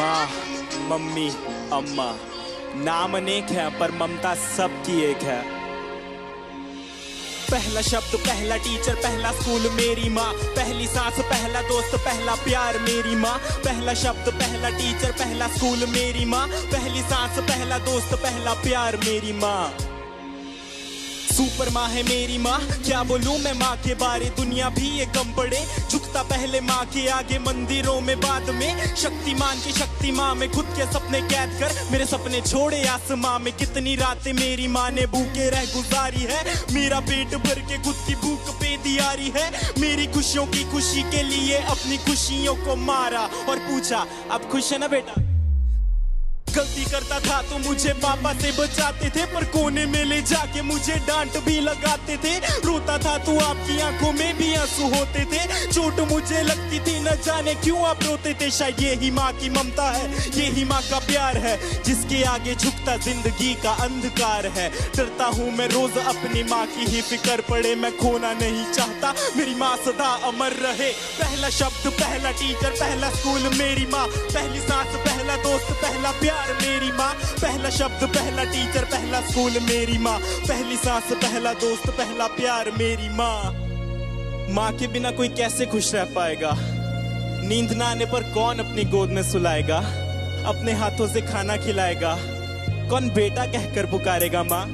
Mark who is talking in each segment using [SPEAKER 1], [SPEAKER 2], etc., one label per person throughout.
[SPEAKER 1] माँ, मम्मी, अम्मा, नाम अनेक है पर ममता सबकी एक है। पहला शब्द, पहला टीचर, पहला स्कूल मेरी माँ, पहली सांस, पहला दोस्त, पहला प्यार मेरी माँ। पहला शब्द, पहला टीचर, पहला स्कूल मेरी माँ, पहली सांस, पहला दोस्त, पहला प्यार मेरी माँ। सुपर माँ है मेरी माँ, क्या बोलूं मैं माँ के बारे, दुनिया भी ये कम पड़े, झुकता पहले माँ के आगे, मंदिरों में बाद में। शक्तिमान की शक्ति माँ में खुद के सपने कैद कर मेरे सपने छोड़े आसमां में। कितनी रातें मेरी माँ ने भूखे रह गुजारी है, मेरा पेट भर के खुद की भूख पे दियारी है। मेरी खुशियों की खुशी के लिए अपनी खुशियों को मारा और पूछा अब खुश है ना बेटा। गलती करता था तो मुझे पापा से बचाते थे, पर कोने में ले जाके मुझे डांट भी लगाते थे। रोता था तो आपकी आंखों में भी आंसू होते थे, चोट मुझे लगती थी न जाने क्यों आप रोते थे। शायद यही माँ की ममता है, यही माँ का प्यार है, जिसके आगे झुकता जिंदगी का अंधकार है। डरता हूँ मैं रोज अपनी माँ की ही फिक्र पड़े, मैं खोना नहीं चाहता मेरी माँ सदा अमर रहे। पहला शब्द, पहला टीचर, पहला स्कूल मेरी माँ, पहली सांस, पहला दोस्त, पहला प्यार मेरी माँ। पहला शब्द, पहला टीचर, पहला स्कूल मेरी माँ, पहली सांस, पहला दोस्त, पहला प्यार मेरी माँ। माँ के बिना कोई कैसे खुश रह पाएगा, नींद ना आने पर कौन अपनी गोद में सुलाएगा, अपने हाथों से खाना खिलाएगा, कौन बेटा कहकर पुकारेगा माँ।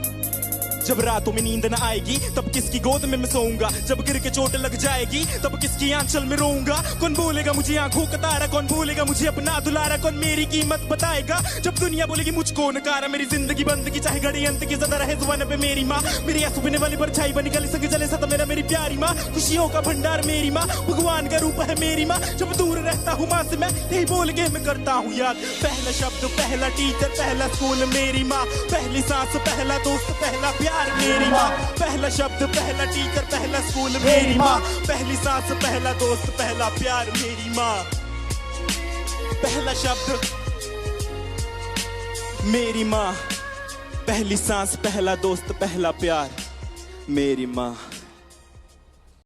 [SPEAKER 1] जब रातों में नींद न आएगी तब किसकी गोद में मैं सोऊंगा, जब गिर के चोट लग जाएगी तब किसकी आंचल में रोऊंगा। कौन बोलेगा मुझे आंखों का तारा, कौन बोलेगा मुझे अपना दुलारा, कौन मेरी कीमत बताएगा जब दुनिया बोलेगी मुझको नकारा। मेरी जिंदगी बंद की चाहे घड़ी अंत की ज्यादा रहे जुबान पे मेरी माँ, मेरी आंसू पीने वाली परछाई बनी गली संग जले सदा मेरा मेरी प्यारी माँ। खुशियों का भंडार मेरी माँ, भगवान का रूप है मेरी माँ, जब दूर रहता हूँ माँ से मैं यही बोल के मैं करता हूँ याद। पहला शब्द, पहला टीचर, पहला स्कूल मेरी माँ, पहली सांस, पहला दोस्त, पहला प्यार मेरी माँ। पहला शब्द, पहला टीचर, पहला स्कूल मेरी माँ, पहली सांस, पहला दोस्त, पहला प्यार मेरी माँ। पहला शब्द मेरी माँ, पहली सांस, पहला दोस्त, पहला प्यार मेरी माँ।